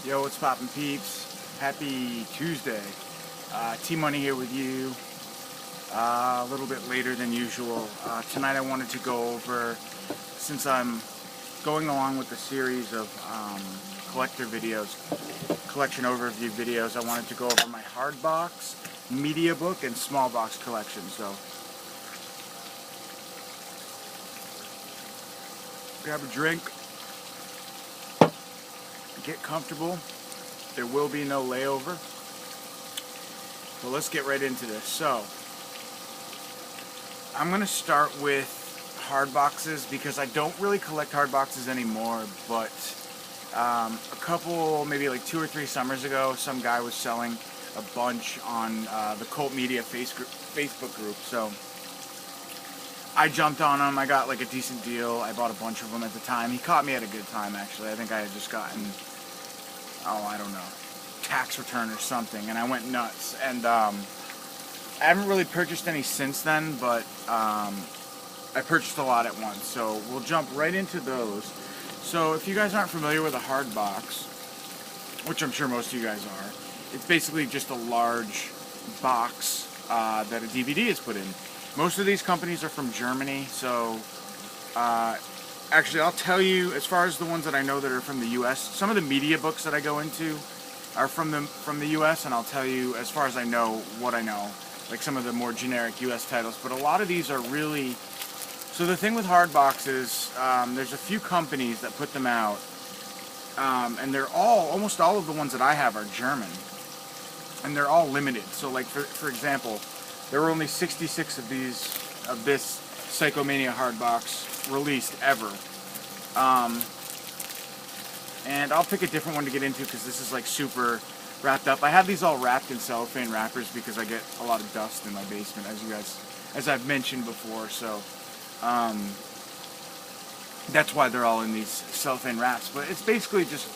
Yo, what's poppin' peeps? Happy Tuesday. T-Money here with you. A little bit later than usual. Tonight I wanted to go over, since I'm going along with the series of collector videos, collection overview videos, I wanted to go over my Hardbox, Mediabook, and small box collection. So, grab a drink. Get comfortable. There will be no layover. So let's get right into this. So I'm going to start with hard boxes because I don't really collect hard boxes anymore, but a couple, maybe like 2 or 3 summers ago, some guy was selling a bunch on the Cult Media Facebook group. So I jumped on them. I got like a decent deal. I bought a bunch of them at the time. He caught me at a good time, actually. I think I had just gotten, I don't know, tax return or something, and I went nuts. And I haven't really purchased any since then, but I purchased a lot at once. So we'll jump right into those. So if you guys aren't familiar with a hard box, which I'm sure most of you guys are, it's basically just a large box that a DVD is put in. Most of these companies are from Germany, so actually I'll tell you, as far as the ones that I know that are from the US, some of the Mediabooks that I go into are from the US, and I'll tell you, as far as I know, what I know, like some of the more generic US titles, but a lot of these are really, so the thing with hard boxes, there's a few companies that put them out, and they're almost all of the ones that I have are German, and they're all limited. So like for example, there were only 66 of this Psychomania hardbox released ever. And I'll pick a different one to get into because this is like super wrapped up. I have these all wrapped in cellophane wrappers because I get a lot of dust in my basement, as I've mentioned before. So that's why they're all in these cellophane wraps. But it's basically just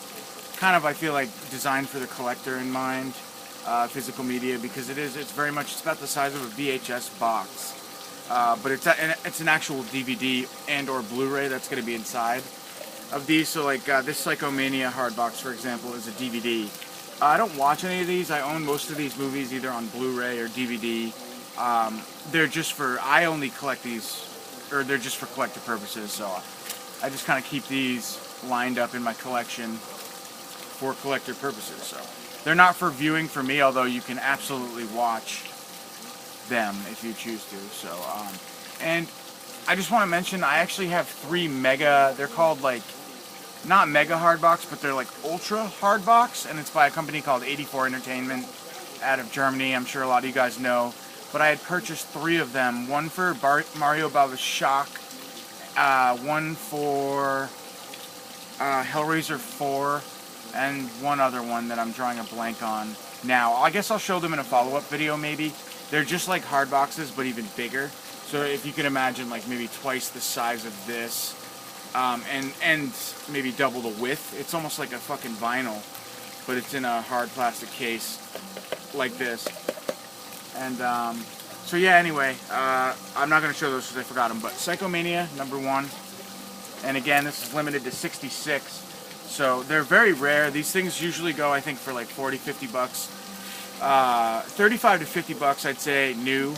kind of, I feel like, designed for the collector in mind. Physical media, because it's very much, it's about the size of a VHS box, but it's an actual DVD and or Blu-ray that's going to be inside of these. So like this Psychomania hardbox, for example, is a DVD. I don't watch any of these. I own most of these movies either on Blu-ray or DVD. They're just for, I only collect these, or they're just for collector purposes, so I just kind of keep these lined up in my collection for collector purposes. So they're not for viewing for me, although you can absolutely watch them if you choose to. So, and I just want to mention, I actually have 3 mega, they're called like, not mega hardbox, but they're like ultra hardbox, and it's by a company called 84 Entertainment out of Germany. I'm sure a lot of you guys know. But I had purchased 3 of them, one for Mario Bava's Shock, one for Hellraiser 4, and one other one that I'm drawing a blank on now. I guess I'll show them in a follow-up video maybe. They're just like hard boxes, but even bigger. So if you can imagine, like maybe twice the size of this, and maybe double the width. It's almost like a fucking vinyl, but it's in a hard plastic case like this. And so yeah, anyway, I'm not going to show those because I forgot them, but Psychomania, number 1. And again, this is limited to 66. So they're very rare. These things usually go, I think, for like 40, 50 bucks. 35 to 50 bucks, I'd say, new.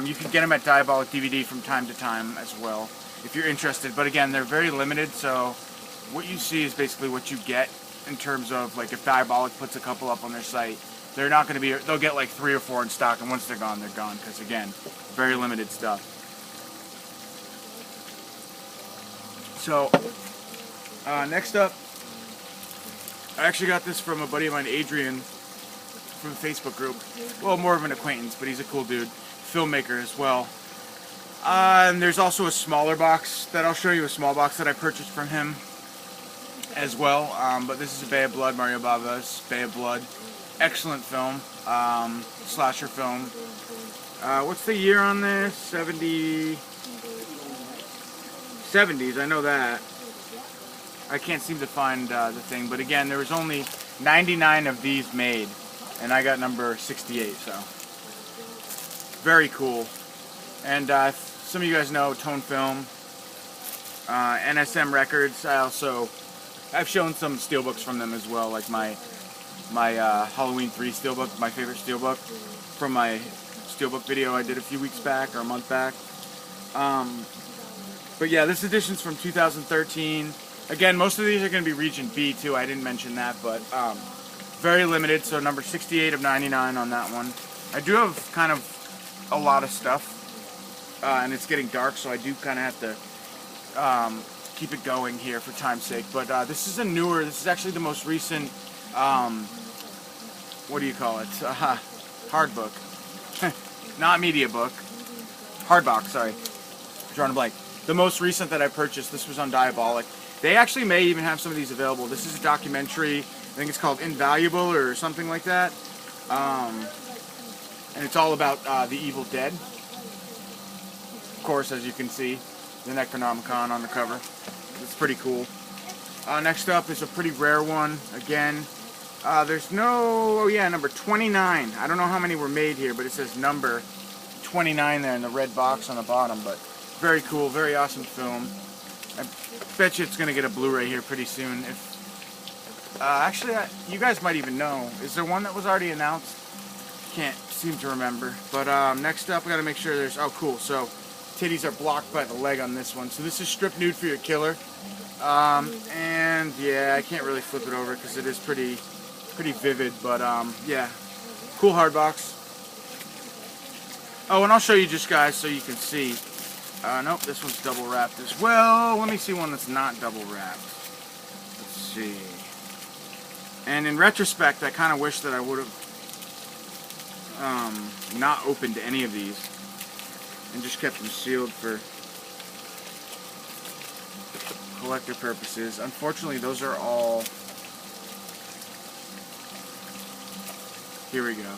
You can get them at Diabolic DVD from time to time as well, if you're interested. But again, they're very limited, so what you see is basically what you get in terms of, like, if Diabolic puts a couple up on their site, they're not going to be, they'll get like 3 or 4 in stock, and once they're gone, because again, very limited stuff. So next up, I actually got this from a buddy of mine, Adrian, from the Facebook group. Well, more of an acquaintance, but he's a cool dude. Filmmaker as well. And there's also a smaller box that I'll show you, a small box that I purchased from him as well. But this is a Bay of Blood, Mario Bava's Bay of Blood. Excellent film, slasher film. What's the year on this? 70s, I know that. I can't seem to find the thing, but again, there was only 99 of these made, and I got number 68, so very cool. And some of you guys know Tone Film, NSM Records. I also I've shown some steelbooks from them as well, like my Halloween 3 steelbook, my favorite steelbook, from my steelbook video I did a few weeks back or a month back. But yeah, this edition's from 2013. Again, most of these are going to be Region B too. I didn't mention that, but very limited. So number 68 of 99 on that one. I do have kind of a lot of stuff, and it's getting dark, so I do kind of have to keep it going here for time's sake. But this is a newer. This is actually the most recent. What do you call it? Hardbook, not Mediabook. Hardbox. Sorry, drawing a blank. The most recent that I purchased. This was on Diabolic. They actually may even have some of these available. This is a documentary. I think it's called Invaluable or something like that. And it's all about the Evil Dead. Of course, as you can see, the Necronomicon on the cover. It's pretty cool. Next up is a pretty rare one. Again, there's no... Oh yeah, number 29. I don't know how many were made here, but it says number 29 there in the red box on the bottom. But very cool, very awesome film. I bet you it's going to get a Blu-ray here pretty soon. Actually, you guys might even know. Is there one that was already announced? Can't seem to remember. But next up, we got to make sure there's... Oh, cool. So, titties are blocked by the leg on this one. So this is Strip Nude for Your Killer. And yeah, I can't really flip it over because it is pretty vivid. But yeah, cool hardbox. Oh, and I'll show you just, guys, so you can see. Nope, this one's double wrapped as well. Let me see one that's not double wrapped. Let's see. And in retrospect, I kind of wish that I would have not opened any of these and just kept them sealed for collector purposes. Unfortunately, those are all... Here we go.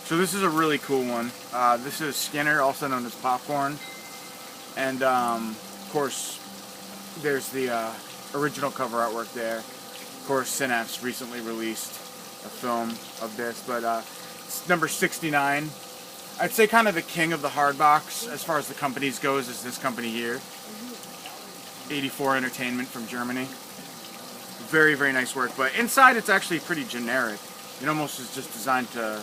So this is a really cool one. This is Skinner, also known as Popcorn. And of course, there's the original cover artwork there. Of course, Synapse recently released a film of this, but it's number 69. I'd say kind of the king of the hardbox as far as the companies goes is this company here. 84 Entertainment from Germany. Very, very nice work, but inside it's actually pretty generic. It almost is just designed to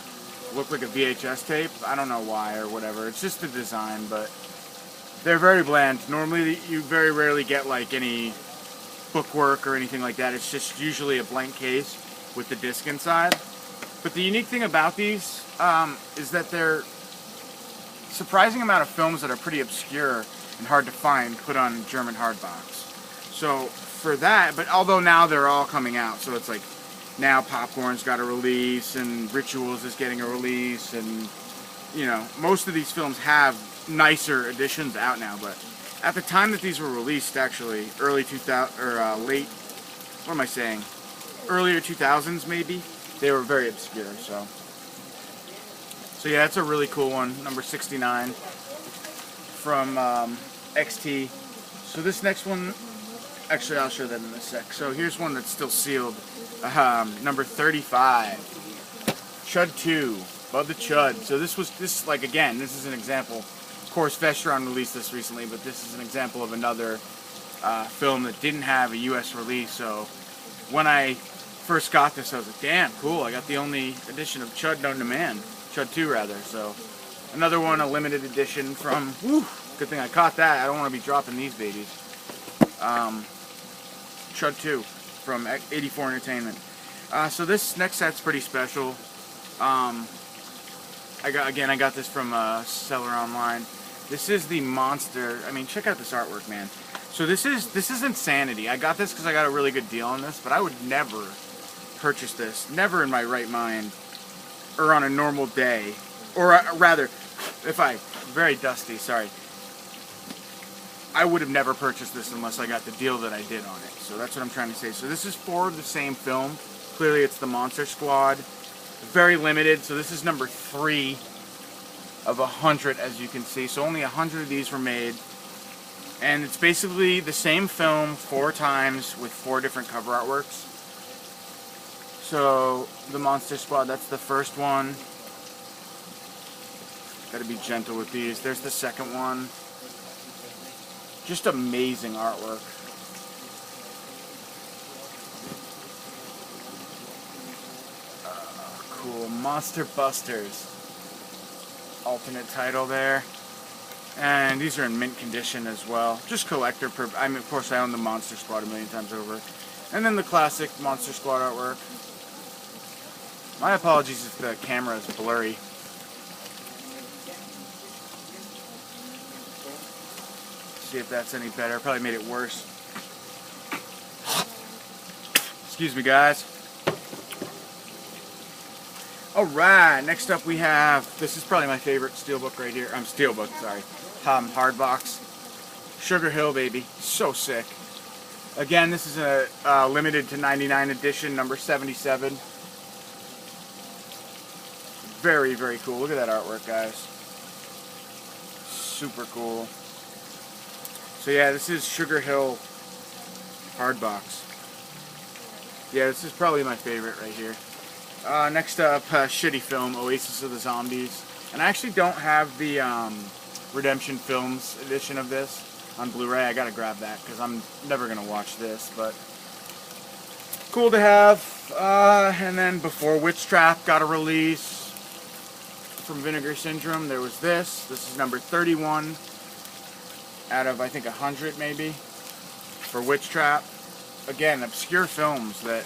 look like a VHS tape. I don't know why or whatever. It's just the design, but they're very bland. Normally you very rarely get like any bookwork or anything like that. It's just usually a blank case with the disc inside. But the unique thing about these is that they're surprising amount of films that are pretty obscure and hard to find put on German hardbox. So for that, but although now they're all coming out, so it's like now Popcorn's got a release and Rituals is getting a release, and you know, most of these films have nicer editions out now, but at the time that these were released, actually early 2000 or late, what am I saying, earlier 2000s maybe, they were very obscure. So yeah, that's a really cool one, number 69 from XT. So this next one, actually I'll show that in a sec. So here's one that's still sealed, number 35, Chud 2, Bud the Chud. So this like, again, this is an example. Of course, Vestron released this recently, but this is an example of another film that didn't have a US release. So when I first got this, I was like, damn, cool, I got the only edition of Chud known to man. Chud 2 rather. So another one, a limited edition from, good thing I caught that. I don't want to be dropping these babies. Chud 2 from 84 Entertainment. So this next set's pretty special. I got this from Seller Online. This is the monster. I mean, check out this artwork, man. So this is insanity. I got this because I got a really good deal on this, but I would never purchase this. Never in my right mind, or on a normal day, or rather, very dusty. Sorry. I would have never purchased this unless I got the deal that I did on it. So that's what I'm trying to say. So this is for the same film. Clearly, it's the Monster Squad. Very limited. So this is number 3 of 100, as you can see. So only 100 of these were made. And it's basically the same film 4 times with 4 different cover artworks. So the Monster Squad, that's the first one. Gotta be gentle with these. There's the second one. Just amazing artwork. Cool. Monster Busters. Alternate title there. And these are in mint condition as well. Just collector. I mean, of course, I own the Monster Squad a million times over. And then the classic Monster Squad artwork. My apologies if the camera is blurry. See if that's any better. Probably made it worse. Excuse me, guys. Alright, next up we have, this is probably my favorite steelbook right here. Steelbook, sorry. Hardbox. Sugarhill, baby. So sick. Again, this is a limited to 99 edition, number 77. Very, very cool. Look at that artwork, guys. Super cool. So yeah, this is Sugarhill Hardbox. Yeah, this is probably my favorite right here. Next up, shitty film, Oasis of the Zombies. And I actually don't have the Redemption Films edition of this on Blu-ray. I gotta grab that because I'm never gonna watch this, but cool to have. And then before Witch Trap got a release from Vinegar Syndrome, there was this. This is number 31 out of, I think, 100 maybe for Witch Trap. Again, obscure films that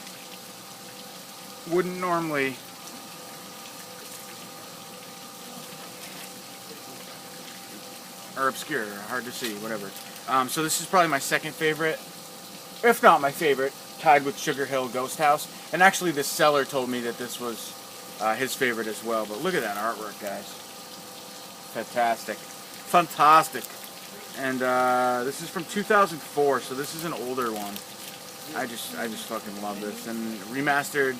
wouldn't normally or obscure, hard to see, whatever. So this is probably my second favorite, if not my favorite, tied with Sugarhill Ghost House. And actually the seller told me that this was his favorite as well. But look at that artwork, guys. Fantastic. Fantastic. And this is from 2004, so this is an older one. I just fucking love this. And remastered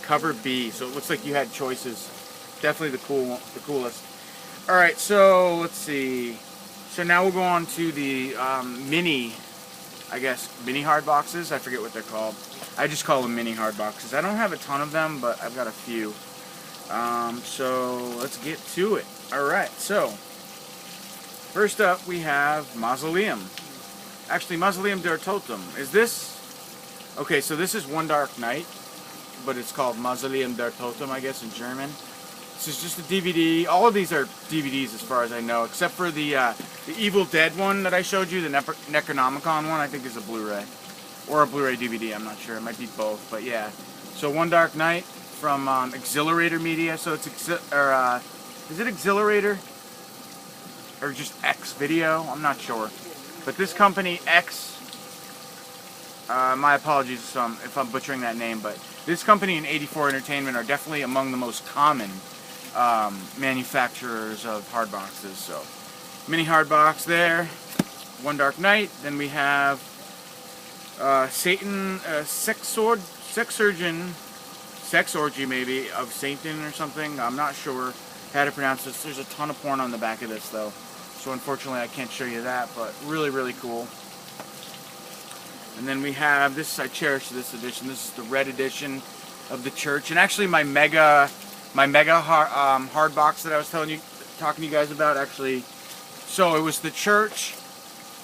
cover B, so it looks like you had choices. Definitely the coolest. All right, so let's see. So now we'll go on to the mini, I guess, mini hard boxes. I forget what they're called. I just call them mini hard boxes. I don't have a ton of them, but I've got a few. So let's get to it. All right, so first up we have Mausoleum. Actually, Mausoleum der Totem. Is this? Okay, so this is One Dark Night, but it's called Mausoleum der Totem, I guess, in German. This is just a DVD. All of these are DVDs as far as I know, except for the Evil Dead one that I showed you, the Necronomicon one, I think is a Blu-ray. Or a Blu-ray DVD, I'm not sure. It might be both, but yeah. So One Dark Night from Exhilarator Media. So it's, is it Exhilarator? Or just X Video? I'm not sure. But this company, X, my apologies if I'm butchering that name, but this company and 84 Entertainment are definitely among the most common manufacturers of hard boxes. So, mini hard box there, One Dark Night. Then we have Satan, sex orgy maybe of Satan or something. I'm not sure how to pronounce this. There's a ton of porn on the back of this though, so unfortunately I can't show you that. But really, really cool. And then we have this. I cherish this edition. This is the red edition of the Church, and actually my mega hard box that I was talking to you guys about. Actually, so it was the Church,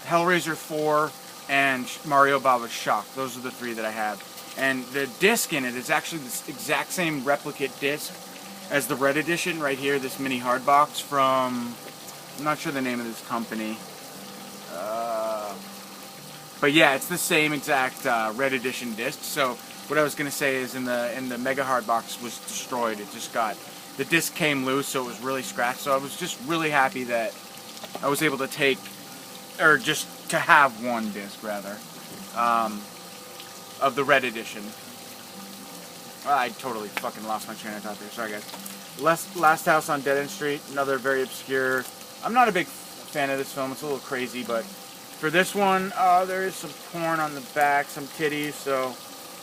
Hellraiser 4, and Mario Baba's Shock. Those are the three that I have. And the disc in it is actually the exact same replicate disc as the red edition right here. This mini hard box from, I'm not sure the name of this company. But yeah, it's the same exact red edition disc. So what I was gonna say is in the mega hard box was destroyed. It just got, the disc came loose, so it was really scratched. So I was just really happy that I was able to take, or just to have one disc rather, of the red edition. I totally fucking lost my train of thought there. Sorry guys. Last House on Dead End Street. Another very obscure. I'm not a big fan of this film. It's a little crazy, but for this one, there is some porn on the back, some titties, so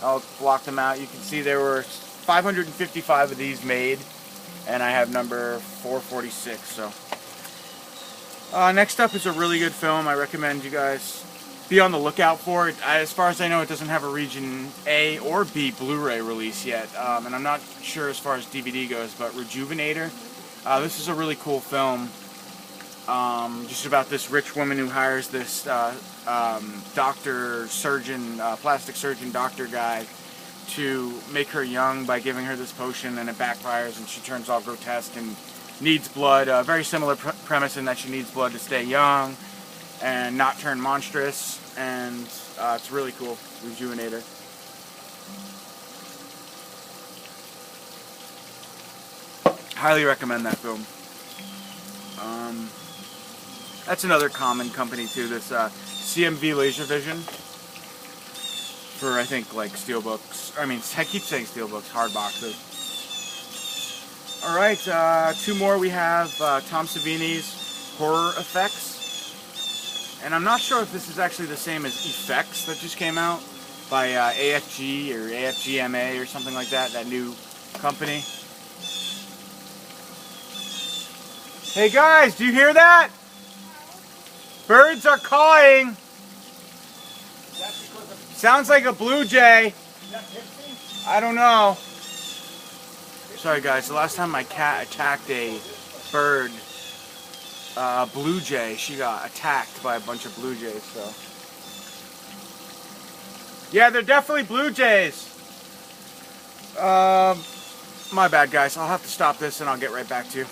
I'll block them out. You can see there were 555 of these made, and I have number 446. So next up is a really good film. I recommend you guys be on the lookout for it. As far as I know, it doesn't have a Region A or B Blu-ray release yet, and I'm not sure as far as DVD goes, but Rejuvenator. This is a really cool film. just about this rich woman who hires this doctor, surgeon, plastic surgeon doctor guy to make her young by giving her this potion, and it backfires and she turns all grotesque and needs blood. Very similar premise in that she needs blood to stay young and not turn monstrous, and it's really cool. Rejuvenator. Highly recommend that film. That's another common company too, this CMV Laser Vision, for I think like Steelbooks. I mean, I keep saying Steelbooks, Hardboxes. Alright, two more. We have Tom Savini's Horror Effects. And I'm not sure if this is actually the same as Effects that just came out by AFG or AFGMA or something like that, that new company. Hey guys, do you hear that? Birds are cawing. Sounds like a blue jay. I don't know. Sorry guys, the last time my cat attacked a bird, blue jay, she got attacked by a bunch of blue jays, so. Yeah, they're definitely blue jays. My bad guys, I'll have to stop this and I'll get right back to you.